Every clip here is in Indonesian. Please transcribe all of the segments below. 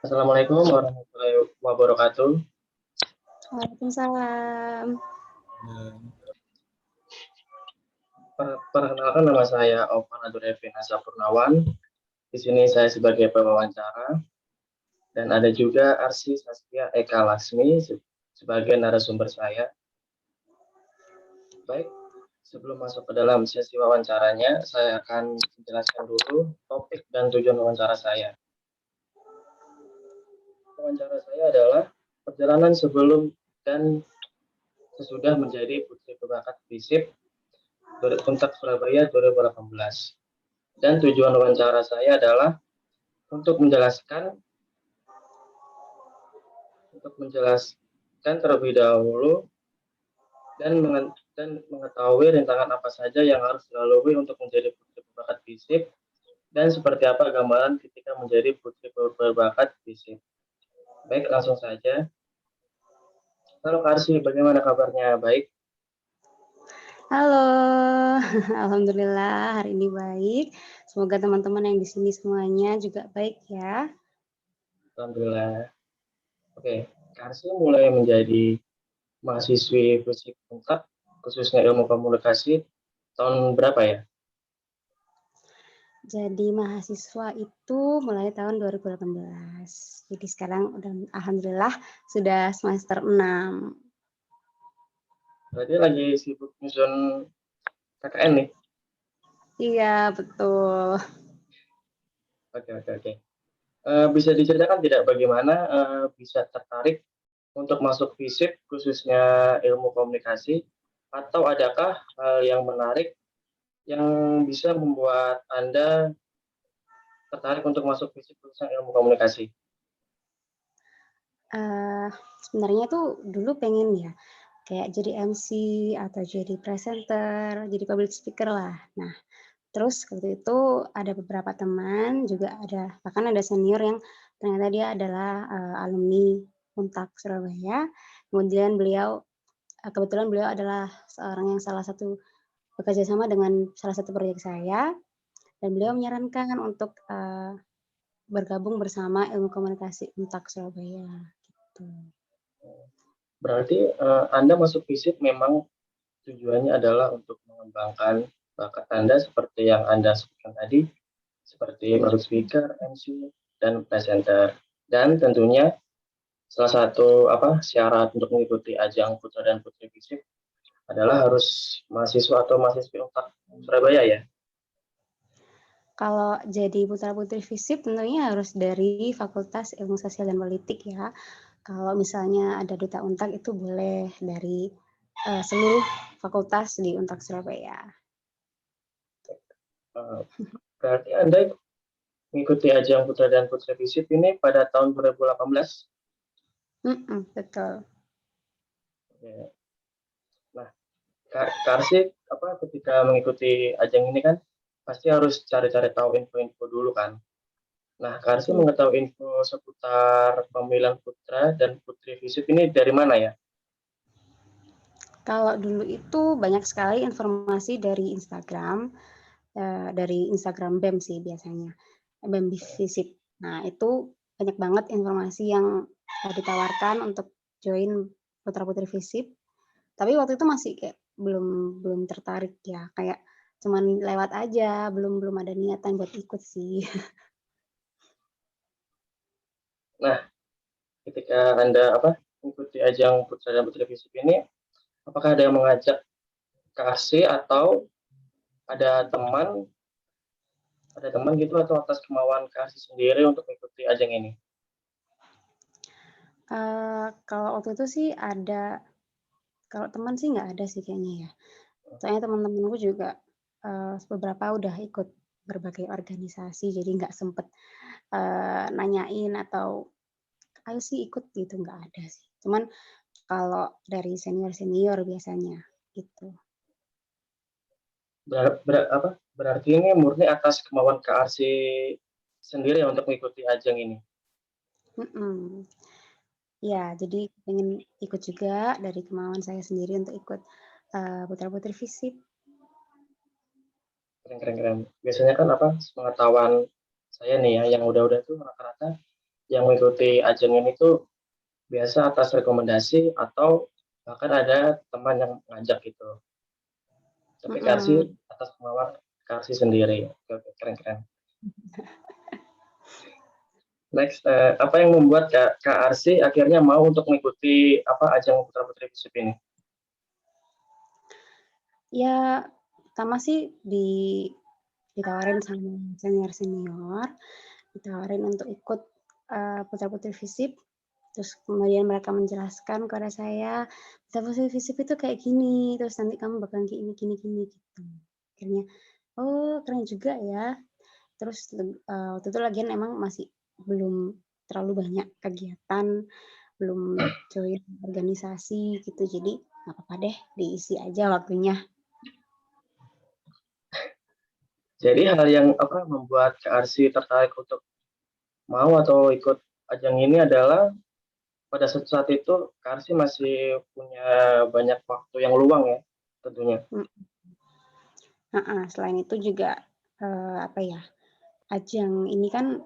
Assalamualaikum warahmatullahi wabarakatuh. Waalaikumsalam. Perkenalkan nama saya Ovan Adurevin Asapurnawan. Di sini saya sebagai pewawancara dan ada juga Arsi Saskia Eka Lasmi sebagai narasumber saya. Baik, sebelum masuk ke dalam sesi wawancaranya, saya akan menjelaskan dulu topik dan tujuan wawancara saya. Wawancara saya adalah perjalanan sebelum dan sesudah menjadi putri berbakat FISIP Untak Surabaya 2018. Dan tujuan wawancara saya adalah untuk menjelaskan terlebih dahulu dan mengetahui rintangan apa saja yang harus dilalui untuk menjadi putri berbakat FISIP dan seperti apa gambaran ketika menjadi putri berbakat FISIP. Baik, langsung saja. Halo Karsi, bagaimana kabarnya? Baik? Halo, alhamdulillah hari ini baik. Semoga teman-teman yang di sini semuanya juga baik ya. Alhamdulillah. Oke, Karsi mulai menjadi mahasiswi FISIP Untak, khususnya ilmu komunikasi, tahun berapa ya? Jadi mahasiswa itu mulai tahun 2018. Jadi sekarang udah alhamdulillah sudah semester 6. Berarti lagi sibuk nyusun KKN nih? Iya, betul. Oke. Bisa diceritakan tidak bagaimana bisa tertarik untuk masuk FISIP khususnya ilmu komunikasi, atau adakah hal yang menarik yang bisa membuat Anda tertarik untuk masuk FISIP khususnya ilmu komunikasi? Sebenarnya tuh dulu pengen ya kayak jadi MC atau jadi presenter, jadi public speaker lah. Nah, terus waktu itu ada beberapa teman, juga ada bahkan ada senior yang ternyata dia adalah alumni Untak Surabaya. Kemudian kebetulan beliau adalah seorang yang salah satu bekerja sama dengan salah satu proyek saya, dan beliau menyarankan untuk bergabung bersama ilmu komunikasi Untak Surabaya. Gitu. Berarti Anda masuk FISIP memang tujuannya adalah untuk mengembangkan bakat Anda seperti yang Anda sebutkan tadi, seperti public speaker, MC, dan presenter. Dan tentunya salah satu syarat untuk mengikuti ajang putra dan putri FISIP adalah harus mahasiswa atau mahasiswi Unpad Surabaya ya. Kalau jadi putra-putri FISIP tentunya harus dari Fakultas Ilmu Sosial dan Politik ya. Kalau misalnya ada duta Untak itu boleh dari seluruh fakultas di Untak Surabaya. Berarti Anda mengikuti ajang putra dan putri FISIP ini pada tahun 2018? Betul. Ya. Nah, Karsi ketika mengikuti ajang ini kan pasti harus cari-cari tahu info-info dulu kan. Nah, Karsi mengetahui info seputar pemilihan putra dan putri FISIP ini dari mana ya? Kalau dulu itu banyak sekali informasi dari Instagram BEM sih biasanya, BEM FISIP. Nah, itu banyak banget informasi yang ditawarkan untuk join putra-putri FISIP. Tapi waktu itu masih kayak belum tertarik ya, kayak cuman lewat aja, belum ada niatan buat ikut sih. Nah, ketika Anda mengikuti ajang putra dan putri FISIP ini, apakah ada yang mengajak Karsi atau ada teman gitu atau atas kemauan Karsi sendiri untuk mengikuti ajang ini? Kalau waktu itu sih ada, kalau teman sih nggak ada sih kayaknya ya. Soalnya teman-temanku juga beberapa udah ikut berbagai organisasi, jadi nggak sempet nanyain atau ayo sih ikut gitu, nggak ada sih. Cuman kalau dari senior biasanya gitu. Berarti ini murni atas kemauan Karsi sendiri untuk mengikuti ajang ini? Ya, jadi pengen ikut juga dari kemauan saya sendiri untuk ikut putra-putri FISIP. Keren. Biasanya kan sepengetahuan saya nih ya, yang udah tuh rata-rata yang mengikuti ajang ini tuh biasa atas rekomendasi atau bahkan ada teman yang ngajak gitu. Tapi Karsi Mm-mm. atas kemauan Karsi sendiri. Oke, oke, keren-keren. Next, apa yang membuat Kak Arsi akhirnya mau untuk mengikuti apa ajang Putra Putri FISIP ini? Ya, pertama sih ditawarin sama senior-senior, ditawarin untuk ikut Putra Putri FISIP. Terus kemudian mereka menjelaskan kepada saya, Putra Putri FISIP itu kayak gini, terus nanti kamu bakal gini, gini, gini gitu. Akhirnya, oh keren juga ya. Terus waktu itu lagian emang masih belum terlalu banyak kegiatan, belum join organisasi gitu, jadi nggak apa-apa deh, diisi aja waktunya. Jadi hal yang apa membuat Kak Arsi tertarik untuk mau atau ikut ajang ini adalah pada saat itu Kak Arsi masih punya banyak waktu yang luang ya tentunya. Selain itu juga apa ya, ajang ini kan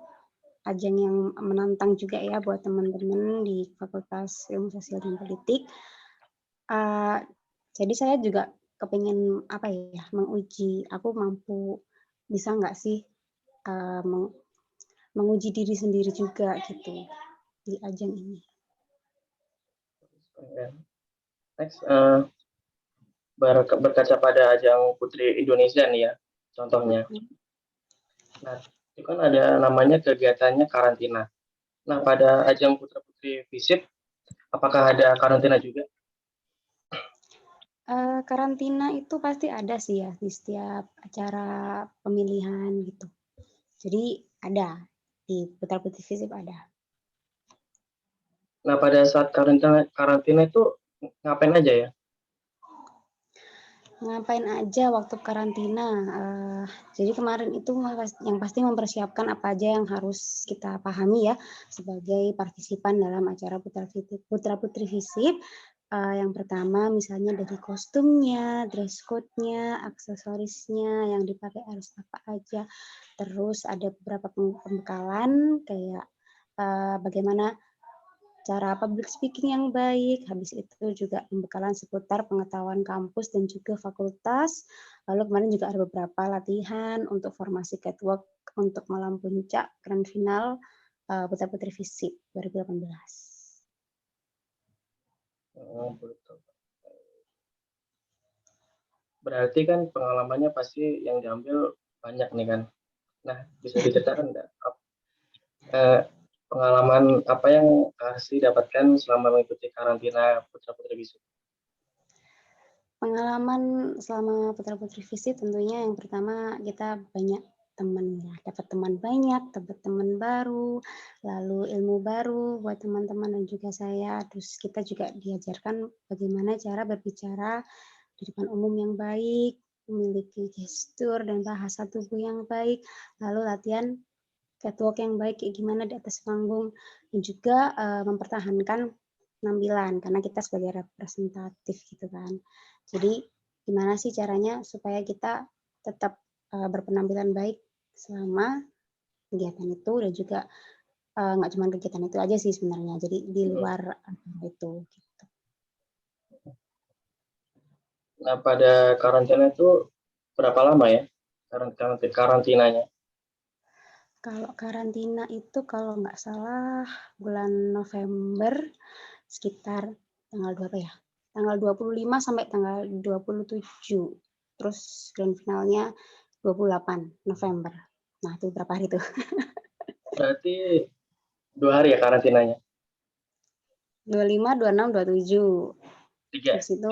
ajang yang menantang juga ya buat teman-teman di Fakultas Ilmu Sosial dan Politik. Jadi saya juga kepingin apa ya, menguji aku mampu bisa nggak sih menguji diri sendiri juga gitu di ajang ini. Next, berkaca pada ajang Putri Indonesia nih ya, contohnya. Nah, itu kan ada namanya kegiatannya karantina. Nah, pada ajang Putra Putri FISIP, apakah ada karantina juga? Karantina itu pasti ada sih ya di setiap acara pemilihan gitu. Jadi ada di Putra Putri FISIP ada. Nah, pada saat karantina itu ngapain aja ya? Ngapain aja waktu karantina? Jadi kemarin itu yang pasti mempersiapkan apa aja yang harus kita pahami ya sebagai partisipan dalam acara Putra Putri FISIP. Yang pertama misalnya dari kostumnya, dress code-nya, aksesorisnya yang dipakai harus apa aja. Terus ada beberapa pembekalan kayak bagaimana cara public speaking yang baik, habis itu juga pembekalan seputar pengetahuan kampus dan juga fakultas. Lalu kemarin juga ada beberapa latihan untuk formasi catwalk untuk malam puncak grand final Putra Putri FISIP 2018. Oh, betul. Berarti kan pengalamannya pasti yang diambil banyak nih kan. Nah, bisa diceritakan nggak pengalaman apa yang Kasih dapatkan selama mengikuti karantina Putra Putri FISIP? Pengalaman selama Putra Putri FISIP tentunya yang pertama kita banyak teman ya, dapat teman banyak, dapat teman baru, lalu ilmu baru buat teman-teman dan juga saya. Terus kita juga diajarkan bagaimana cara berbicara di depan umum yang baik, memiliki gestur dan bahasa tubuh yang baik, lalu latihan catwalk yang baik kayak gimana di atas panggung, dan juga mempertahankan penampilan karena kita sebagai representatif gitu kan. Jadi gimana sih caranya supaya kita tetap berpenampilan baik selama kegiatan itu dan juga nggak cuma kegiatan itu aja sih sebenarnya. Jadi di luar itu. Gitu. Nah, pada karantina itu berapa lama ya karantinanya? Kalau karantina itu kalau nggak salah bulan November sekitar tanggal berapa ya? Tanggal 25 sampai tanggal 27. Terus grand finalnya 28 November. Nah, itu berapa hari tuh? Berarti 2 hari ya karantinanya? 25, 26, 27. Tiga. Habis itu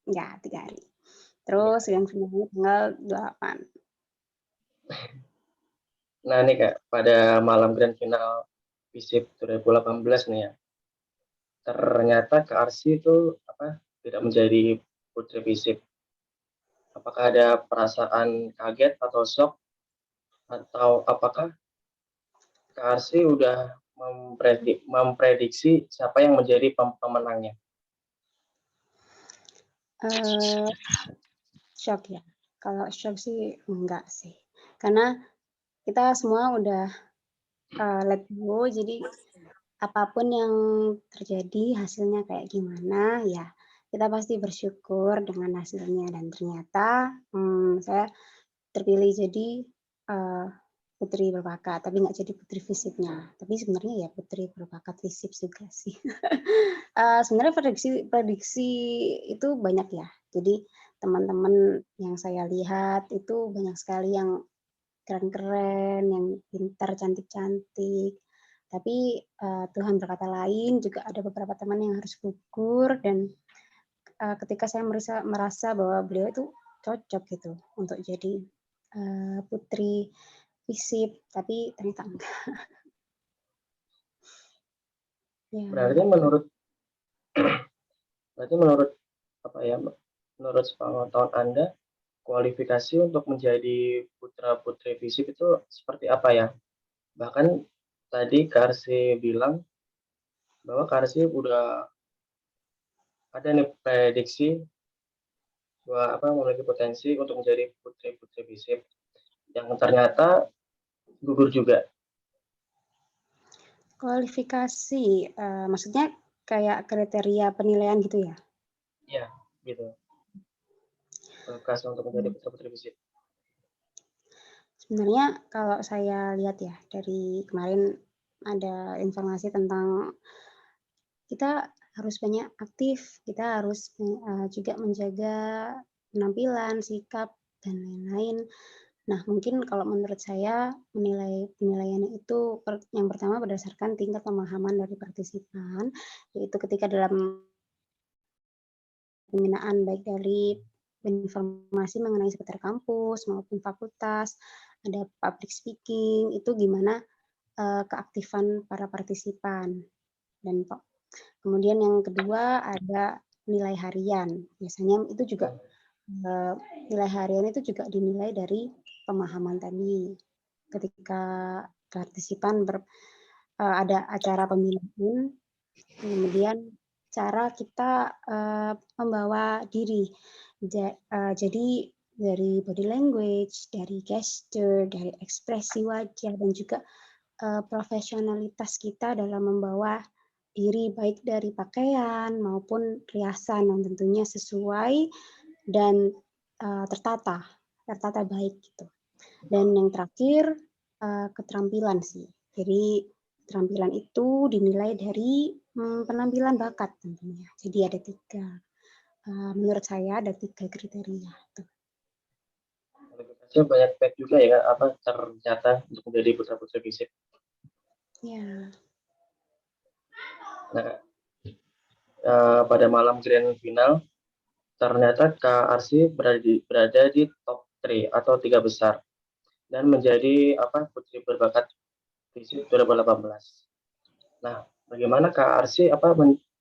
enggak 3 hari. Tiga Terus hari. grand finalnya tanggal 28. Nah, ini Kak, pada malam grand final FISIP 2018 nih ya, ternyata Kak Arsi itu apa tidak menjadi putri FISIP. Apakah ada perasaan kaget atau shock atau apakah Kak Arsi udah memprediksi siapa yang menjadi pemenangnya? Shock ya. Kalau shock sih enggak sih. Karena kita semua udah let go, jadi apapun yang terjadi hasilnya kayak gimana, ya kita pasti bersyukur dengan hasilnya dan ternyata, saya terpilih jadi, eee, putri berbakat, tapi nggak jadi putri FISIP-nya, tapi sebenarnya ya putri berbakat FISIP juga sih. Sebenarnya prediksi prediksi itu banyak ya, jadi teman-teman yang saya lihat itu banyak sekali yang keren-keren, yang pintar, cantik-cantik. Tapi, Tuhan berkata lain, juga ada beberapa teman yang harus gugur dan, ketika saya merasa bahwa beliau itu cocok gitu untuk jadi, putri FISIP, tapi ternyata enggak. Berarti Ya, menurut berarti menurut apa ya, menurut sepengetahuan Anda, kualifikasi untuk menjadi putra-putri FISIP itu seperti apa ya? Bahkan tadi Kak Arsy bilang bahwa Kak Arsy udah ada nih prediksi bahwa memiliki potensi untuk menjadi putri-putri FISIP yang ternyata gugur juga. kualifikasi, maksudnya kayak kriteria penilaian gitu ya? Iya, gitu. Kualifikasi untuk menjadi Mmm. putra-putri FISIP. Sebenarnya kalau saya lihat ya, dari kemarin ada informasi tentang kita harus banyak aktif, kita harus, juga menjaga penampilan, sikap, dan lain-lain. Nah, mungkin kalau menurut saya penilaiannya itu yang pertama berdasarkan tingkat pemahaman dari partisipan, yaitu ketika dalam pembinaan baik dari informasi mengenai seputar kampus maupun fakultas, ada public speaking, itu gimana, keaktifan para partisipan. Dan kemudian yang kedua ada nilai harian. Biasanya itu juga, Hmm. nilai harian itu juga dinilai dari pemahaman tadi. Ketika partisipan ada acara pemilihan, kemudian cara kita, membawa diri. Jadi dari body language, dari gesture, dari ekspresi wajah, dan juga, profesionalitas kita dalam membawa diri, baik dari pakaian maupun riasan yang tentunya sesuai dan, tertata tertata baik gitu. Dan yang terakhir, keterampilan sih. Jadi keterampilan itu dinilai dari, penampilan bakat tentunya. Jadi ada 3, menurut saya ada 3 kriteria tuh. Kualifikasinya banyak baik juga ya, ternyata untuk menjadi putra-putri FISIP. Ya. Nah, pada malam grand final ternyata Kak Arsy berada di top 3 atau 3 besar dan menjadi putri berbakat FISIP 2018. Nah, bagaimana Kak Arsy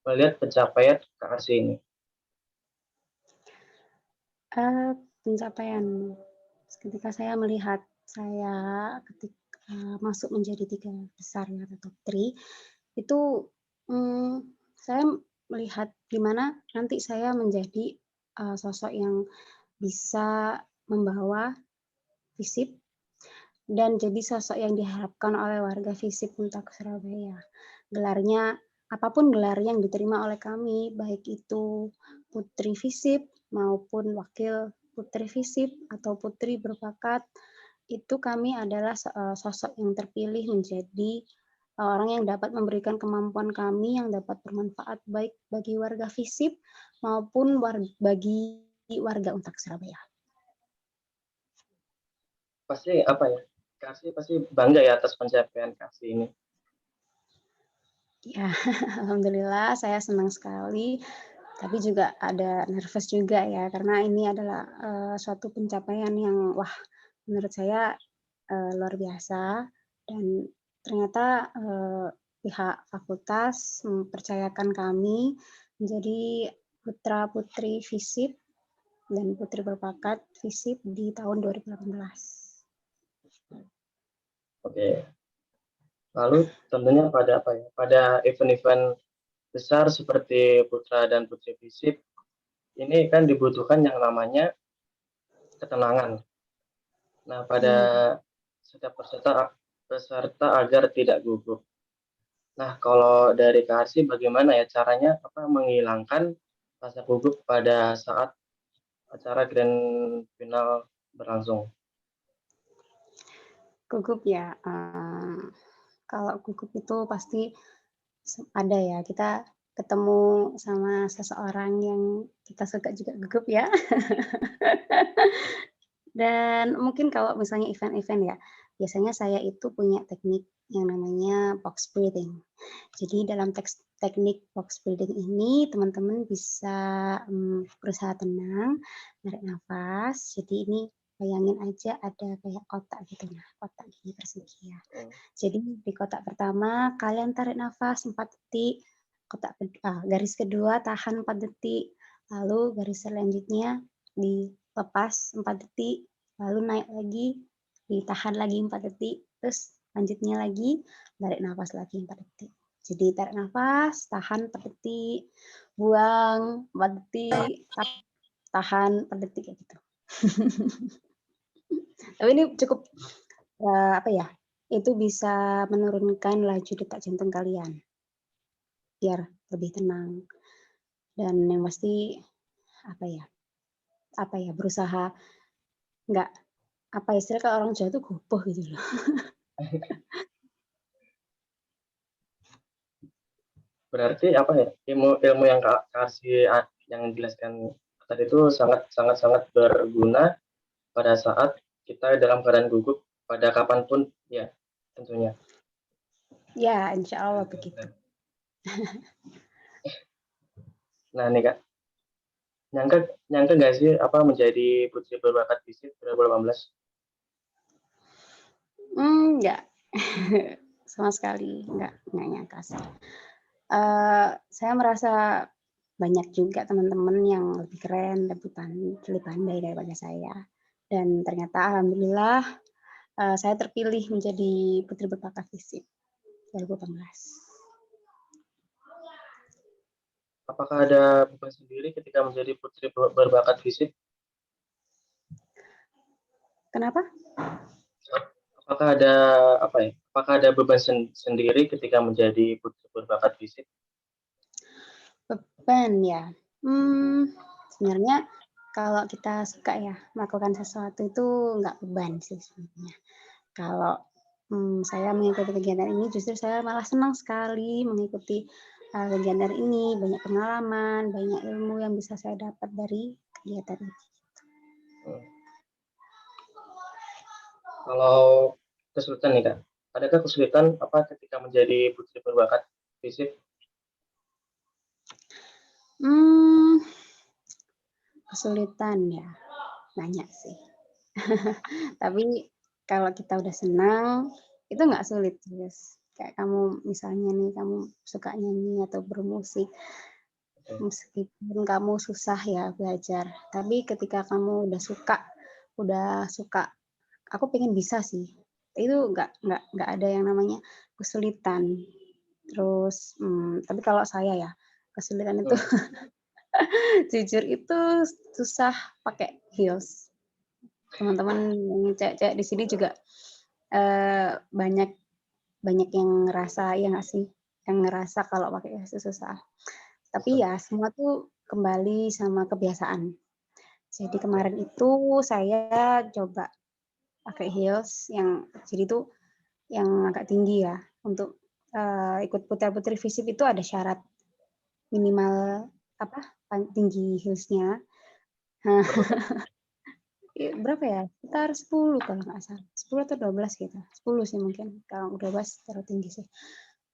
melihat pencapaian Kak Arsy ini? Pencapaian ketika saya melihat saya masuk menjadi 3 besar ya atau top 3 itu, saya melihat gimana nanti saya menjadi, sosok yang bisa membawa FISIP dan jadi sosok yang diharapkan oleh warga FISIP Untak Surabaya. Gelarnya, apapun gelar yang diterima oleh kami, baik itu putri FISIP maupun wakil putri FISIP atau putri berbakat, itu kami adalah sosok yang terpilih menjadi orang yang dapat memberikan kemampuan kami yang dapat bermanfaat baik bagi warga FISIP maupun bagi warga Untak Surabaya. Pasti Kak Arsy pasti bangga ya atas pencapaian Kak Arsy ini. Ya, alhamdulillah saya senang sekali, tapi juga ada nervous juga ya, karena ini adalah, suatu pencapaian yang wah, menurut saya, luar biasa dan ternyata, pihak fakultas mempercayakan kami menjadi putra-putri FISIP dan putri berbakat FISIP di tahun 2018. Oke. Lalu tentunya pada event-event besar seperti putra dan putri FISIP ini kan dibutuhkan yang namanya ketenangan. Nah, pada Iya. setiap peserta peserta agar tidak gugup. Nah, kalau dari Kak Arsy bagaimana ya caranya menghilangkan rasa gugup pada saat acara grand final berlangsung? Gugup ya, kalau gugup itu pasti ada ya, kita ketemu sama seseorang yang kita suka juga gugup ya. Dan mungkin kalau misalnya event-event ya, biasanya saya itu punya teknik yang namanya box breathing. Jadi dalam teknik box breathing ini teman-teman bisa berusaha tenang, narik nafas. Jadi ini bayangin aja ada kayak kotak gitu, nah kotak gini persegi ya. Hmm. Jadi di kotak pertama kalian tarik nafas 4 detik, garis kedua tahan 4 detik, lalu garis selanjutnya dilepas 4 detik, lalu naik lagi, ditahan lagi 4 detik, terus lanjutnya lagi, tarik nafas lagi 4 detik. Jadi tarik nafas, tahan 4 detik, buang 4 detik, tahan 4 detik kayak gitu. Tapi ini cukup itu bisa menurunkan laju detak jantung kalian biar lebih tenang. Dan yang pasti berusaha nggak istilah kalau orang Jawa itu gopoh gitu loh. Berarti ilmu yang Kak Arsy yang dijelaskan tadi itu sangat berguna pada saat kita dalam keadaan gugup pada kapanpun ya tentunya. Ya, insya Allah begitu. Nah nih Kak, nyangka nggak sih menjadi putri berbakat FISIP 2018? Enggak. Sama sekali enggak nyangka sih. Saya merasa banyak juga teman-teman yang lebih keren, lebih pandai daripada saya. Dan ternyata alhamdulillah saya terpilih menjadi putri berbakat FISIP 2018. Apakah ada beban sendiri ketika menjadi putri berbakat FISIP? Kenapa? Apakah ada beban sendiri ketika menjadi putri berbakat FISIP? Beban ya. Sebenarnya kalau kita suka ya melakukan sesuatu itu nggak beban sih sebenarnya. Kalau saya mengikuti kegiatan ini justru saya malah senang sekali mengikuti kegiatan ini, banyak pengalaman, banyak ilmu yang bisa saya dapat dari kegiatan ini. Kalau kesulitan nih Kak, adakah kesulitan ketika menjadi putri berbakat FISIP? Kesulitan ya, banyak sih. Tapi kalau kita udah senang, itu nggak sulit, guys. Kayak kamu misalnya nih, kamu suka nyanyi atau bermusik, meskipun kamu susah ya belajar, tapi ketika kamu udah suka, aku pengen bisa sih. Itu nggak ada yang namanya kesulitan. Terus, tapi kalau saya ya, kesulitan itu jujur itu susah pakai heels. Teman-teman cewek-cewek di sini juga banyak yang ngerasa ya nggak sih, yang ngerasa kalau pakai heels itu susah. Tapi ya semua tuh kembali sama kebiasaan. Jadi kemarin itu saya coba pakai heels yang jadi tuh yang agak tinggi ya. Untuk ikut putra-putri FISIP itu ada syarat minimal tinggi heelsnya. Berapa ya? Sekitar 10 kalau nggak salah. 10 atau 12 gitu. 10 sih mungkin. Kalau 12 terlalu tinggi sih.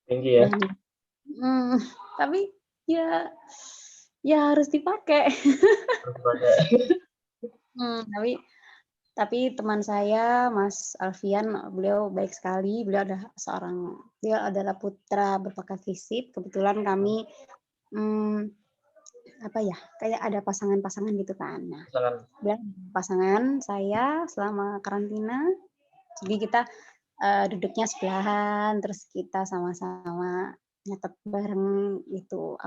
Tinggi ya? Tapi ya harus dipakai. Tapi teman saya, Mas Alfian, beliau baik sekali. Beliau adalah putra berbakat FISIP. Kebetulan kami kayak ada pasangan-pasangan gitu kan. Nah, pasangan saya selama karantina. Jadi kita duduknya sebelahan, terus kita sama-sama nyatet bareng itu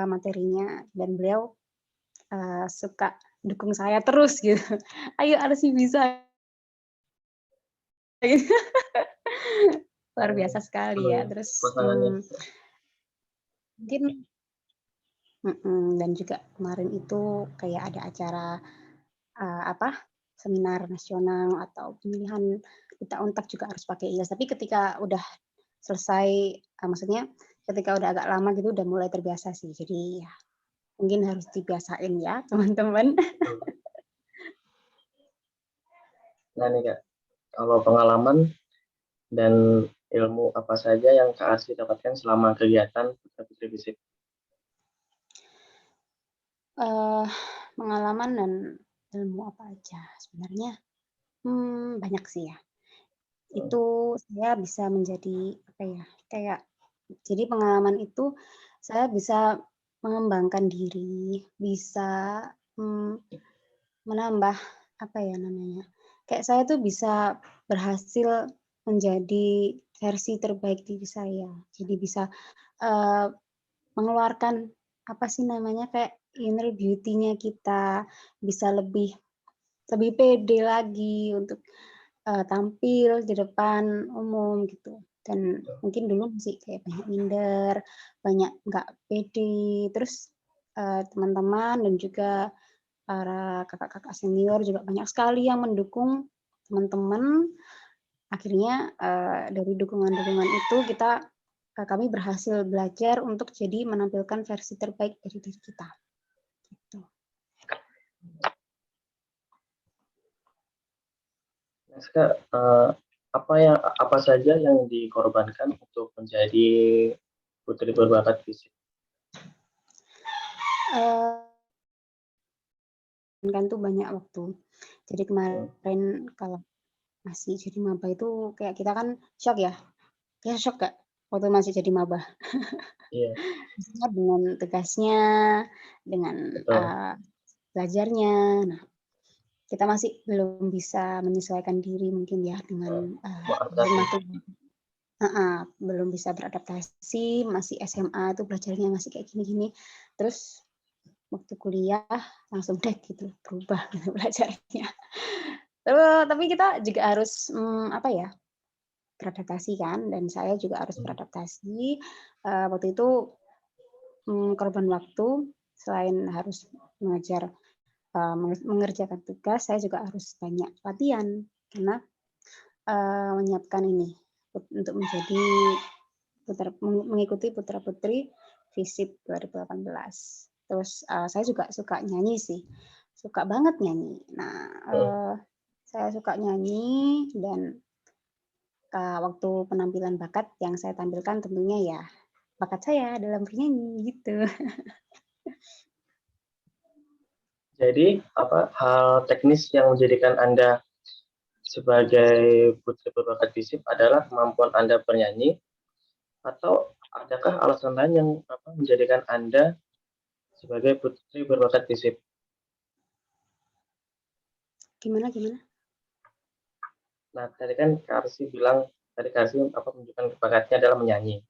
materinya, dan beliau suka dukung saya terus gitu. Ayo Arsy bisa. Luar biasa sekali ya. Seneng Terus, pasangannya. mungkin dan juga kemarin itu kayak ada acara, apa, seminar nasional atau pemilihan duta Unpad juga harus pakai IELTS, tapi ketika udah selesai, maksudnya ketika udah agak lama gitu udah mulai terbiasa sih. Jadi ya mungkin harus dibiasain ya teman-teman. Betul. Nah nih Kak, kalau pengalaman dan ilmu apa saja yang Kak Arsy dapatkan selama kegiatan Putra Putri FISIP? Pengalaman dan ilmu apa aja sebenarnya, banyak sih ya. Mhm, Itu saya bisa menjadi, apa ya, kayak jadi pengalaman itu saya bisa mengembangkan diri, bisa, menambah, apa ya namanya, kayak saya tuh bisa berhasil menjadi versi terbaik diri saya. Jadi bisa, eee, mengeluarkan, apa sih namanya, kayak inner beauty-nya kita, bisa lebih lebih pede lagi untuk tampil di depan umum gitu. Dan betul. mungkin dulu masih kayak banyak minder, banyak nggak pede, terus, teman-teman dan juga para kakak-kakak senior juga banyak sekali yang mendukung teman-teman. Akhirnya, dari dukungan-dukungan itu kami berhasil belajar untuk jadi menampilkan versi terbaik dari diri kita, gitu. Nah Kak, apa saja yang dikorbankan untuk menjadi putri berbakat FISIP? Kan tuh banyak waktu. Jadi Mhm, kemarin kalau masih jadi maba itu kayak kita kan syok ya, kita syok Kak, waktu masih jadi maba. iya, Maksudnya dengan tugasnya, dengan, betul. belajarnya. Nah, kita masih belum bisa menyesuaikan diri mungkin ya Heeh, dengan, beradaptasi. rumah tuh heeh, belum bisa beradaptasi, masih SMA tuh belajarnya masih kayak gini-gini. Terus waktu kuliah langsung deh gitu, berubah gitu belajarnya. Tapi kita juga harus, apa ya, beradaptasi kan, dan saya juga harus Mhm, beradaptasi. Waktu itu, korban waktu, selain harus mengejar, mengerjakan tugas, saya juga harus banyak latihan karena, menyiapkan ini, untuk menjadi mengikuti putra-putri FISIP 2018. Terus, saya juga suka nyanyi sih, suka banget nyanyi. Nah, mhm. saya suka nyanyi dan waktu penampilan bakat yang saya tampilkan tentunya ya bakat saya dalam bernyanyi gitu. Jadi hal teknis yang menjadikan Anda sebagai putri berbakat FISIP adalah kemampuan Anda bernyanyi atau adakah alasan lain yang menjadikan Anda sebagai putri berbakat FISIP? Gimana gimana? Nah, tadi kan Kak Arsy bilang, tadi Kak Arsy menunjukkan bakatnya adalah menyanyi.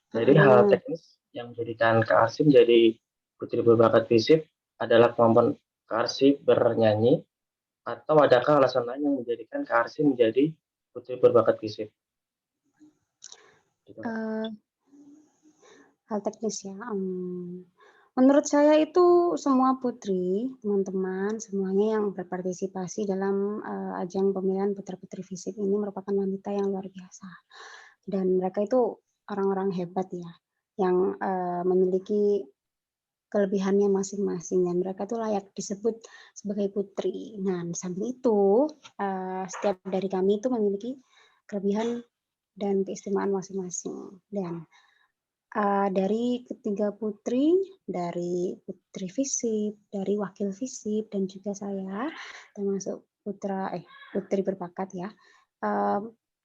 Jadi hal Heeh. teknis yang menjadikan Kak Arsy menjadi putri berbakat FISIP adalah kemampuan Kak Arsy bernyanyi atau adakah alasan lain yang menjadikan Kak Arsy menjadi putri berbakat FISIP? Gitu, Kak. Eee, Hal teknis ya, menurut saya itu semua putri, teman-teman semuanya yang berpartisipasi dalam, ajang pemilihan putra-putri FISIP ini merupakan wanita yang luar biasa. Dan mereka itu orang-orang hebat ya, yang, memiliki kelebihannya masing-masing dan mereka tuh layak disebut sebagai putri. Nah, di samping itu, setiap dari kami itu memiliki kelebihan dan keistimewaan masing-masing. Dan, dari ketiga putri, dari putri FISIP, dari wakil FISIP, dan juga saya, termasuk putri berbakat ya, eee,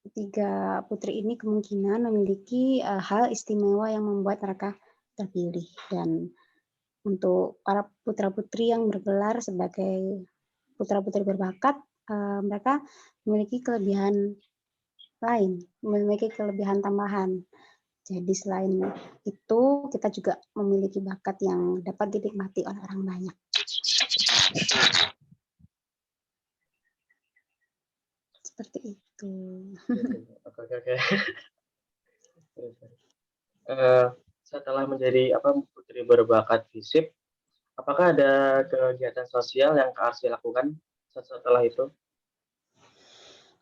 3 putri ini kemungkinan memiliki, hal istimewa yang membuat mereka terpilih dan untuk para putra-putri yang bergelar sebagai putra-putri berbakat, mereka memiliki kelebihan lain, memiliki kelebihan tambahan. Jadi selain itu, kita juga memiliki bakat yang dapat dinikmati oleh orang banyak. seperti itu. Gitu. Oke, oke, oke. Terus, eh, setelah menjadi putri berbakat FISIP, apakah ada kegiatan sosial yang Kak Arsy lakukan setelah itu?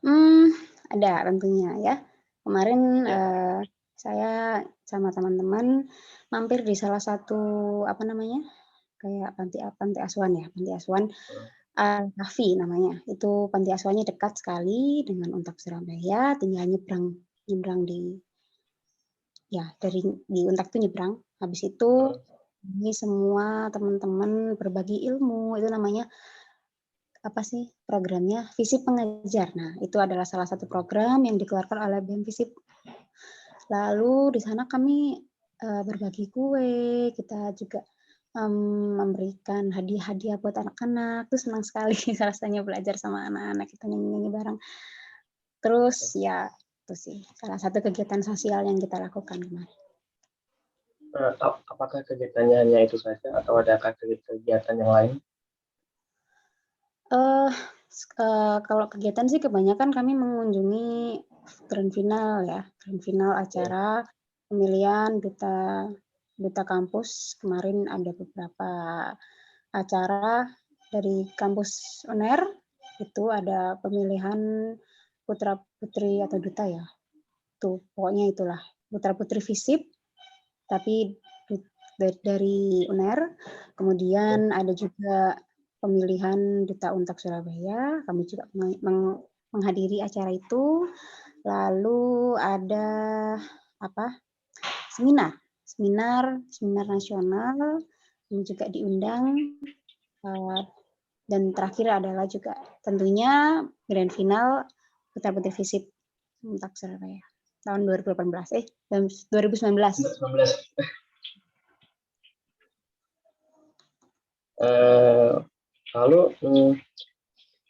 Hmm, ada tentunya ya. Kemarin, Ya. saya sama teman-teman mampir di salah satu, apa namanya, kayak panti asuhan ya, panti asuhan, Al-Kahfi namanya. Itu panti asuhannya dekat sekali dengan Untak Surabaya, tinggal nyebrang nyebrang dari di Untak itu nyebrang. Habis itu, Hmm. ini semua teman-teman berbagi ilmu, itu namanya apa sih programnya, Visip Pengejar. Nah, itu adalah salah satu program yang dikeluarkan oleh BEM Visip. Lalu di sana kami berbagi kue, kita juga memberikan hadiah-hadiah buat anak-anak. Itu senang sekali rasanya belajar sama anak-anak, kita nyanyi-nyanyi bareng. Terus ya itu sih salah satu kegiatan sosial yang kita lakukan kemarin. Apakah kegiatannya hanya itu saja atau adakah kegiatan yang lain? Eh, kalau kegiatan sih kebanyakan kami mengunjungi grand final ya, grand final Hmm. acara pemilihan duta kampus. Kemarin ada beberapa acara dari kampus UNER, itu ada pemilihan putra-putri atau duta ya. Tuh, pokoknya itulah, putra-putri FISIP, tapi dari UNER. Kemudian ada juga pemilihan Duta Untak Surabaya, kami juga menghadiri acara itu. Lalu ada seminar, seminar nasional, kami juga diundang. Dan terakhir adalah juga tentunya grand final Putra Putri Visip Untak Surabaya tahun 2019. 19. Eh, lalu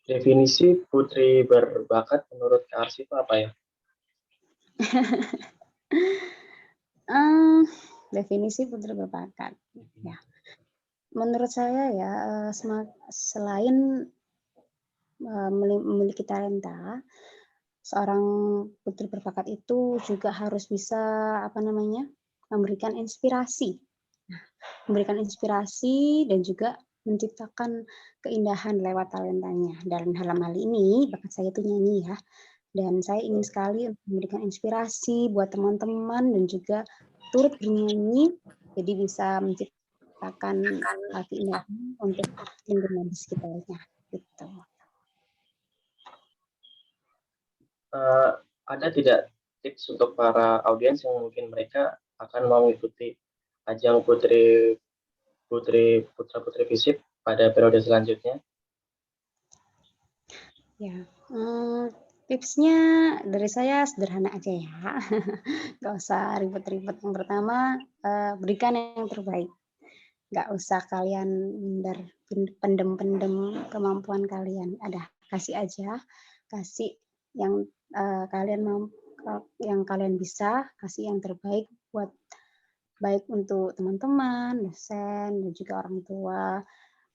definisi putri berbakat menurut Kak Arsy itu apa ya? Definisi putri berbakat. Ya, menurut saya ya selain memiliki talenta, seorang putri berbakat itu juga harus bisa memberikan inspirasi. Nah, memberikan inspirasi dan juga menciptakan keindahan lewat talentanya. Dalam hal ini, bakat saya itu nyanyi ya. Dan saya ingin sekali memberikan inspirasi buat teman-teman dan juga turut bernyanyi, jadi bisa menciptakan keindahan untuk lingkungan di sekitarnya. Gitu. Ada tidak tips untuk para audiens yang mungkin mereka akan mau mengikuti ajang putra putri FISIP pada periode selanjutnya? Ya, tipsnya dari saya sederhana aja ya, nggak usah ribet-ribet. Yang pertama, berikan yang terbaik. Nggak usah kalian pendem-pendem kemampuan kalian. Kasih aja, kasih yang kalian mau, yang kalian bisa, kasih yang terbaik buat baik untuk teman-teman, dosen, dan juga orang tua.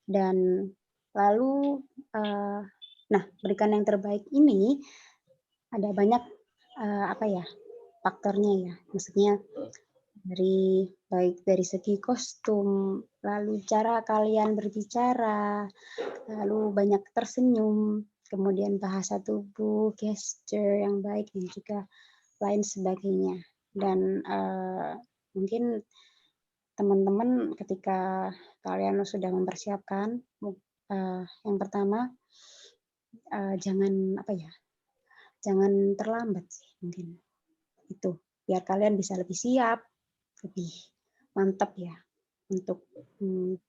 Dan lalu, berikan yang terbaik ini ada banyak faktornya ya. Maksudnya baik dari segi kostum, lalu cara kalian berbicara, lalu banyak tersenyum, kemudian bahasa tubuh, gesture yang baik dan juga lain sebagainya. Dan mungkin teman-teman ketika kalian sudah mempersiapkan, yang pertama jangan terlambat sih mungkin itu, biar kalian bisa lebih siap, lebih mantap ya untuk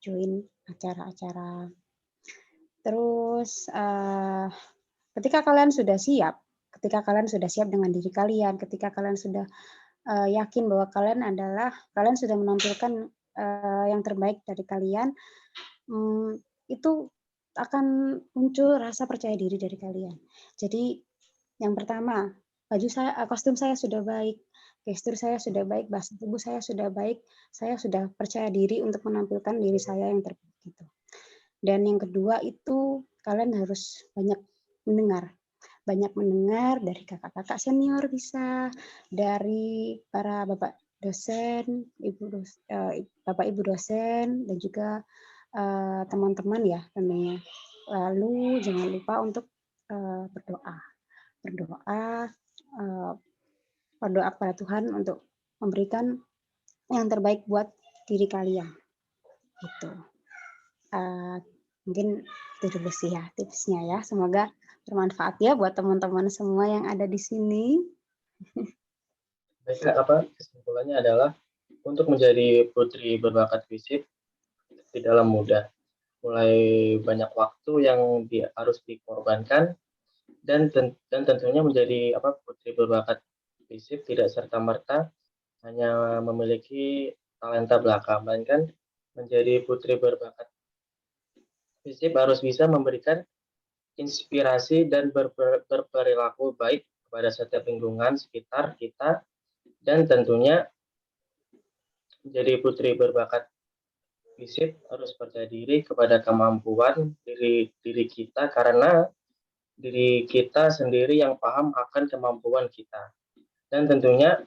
join acara-acara. Terus ketika kalian sudah siap dengan diri kalian, ketika kalian sudah yakin bahwa kalian sudah menampilkan yang terbaik dari kalian, itu akan muncul rasa percaya diri dari kalian. Jadi yang pertama, kostum saya sudah baik, gestur saya sudah baik, bahasa tubuh saya sudah baik, saya sudah percaya diri untuk menampilkan diri saya yang terbaik gitu. Dan yang kedua itu kalian harus banyak mendengar. banyak mendengar dari kakak-kakak senior bisa, dari para bapak dosen, bapak ibu dosen, dan juga teman-teman ya tentunya. Lalu jangan lupa untuk berdoa, berdoa, berdoa kepada Tuhan untuk memberikan yang terbaik buat diri kalian. Gitu. Mungkin itu dulu sih ya tipsnya ya. Semoga bermanfaat ya buat teman-teman semua yang ada di sini. Baik, kesimpulannya adalah untuk menjadi putri berbakat FISIP tidaklah mudah. Mulai banyak waktu yang harus dikorbankan dan tentunya menjadi putri berbakat FISIP tidak serta-merta hanya memiliki talenta belaka, melainkan menjadi putri berbakat FISIP harus bisa memberikan inspirasi dan berperilaku baik kepada setiap lingkungan sekitar kita, dan tentunya menjadi putri berbakat FISIP harus percaya diri kepada kemampuan diri kita, karena diri kita sendiri yang paham akan kemampuan kita, dan tentunya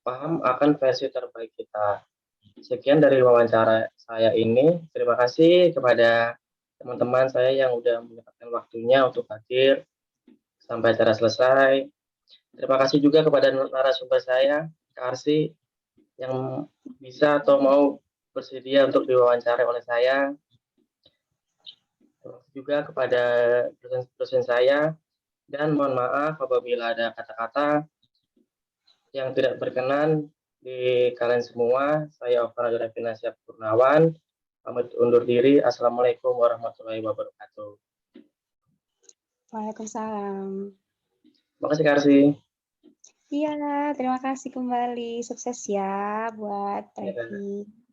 paham akan versi terbaik kita. Sekian dari wawancara saya ini. Terima kasih kepada teman-teman saya yang sudah menyempatkan waktunya untuk hadir sampai acara selesai. Terima kasih juga kepada narasumber saya, Kak Arsy, yang bisa atau mau bersedia untuk diwawancara oleh saya. Terima kasih juga kepada dosen saya, dan mohon maaf apabila ada kata-kata yang tidak berkenan di kalian semua. Saya Ovan Rafinansyah Purnawan, pamit undur diri. Assalamualaikum warahmatullahi wabarakatuh. Waalaikumsalam. Terima kasih, Kak Arsy. Iya, terima kasih kembali. Sukses ya buat Ya. Revi.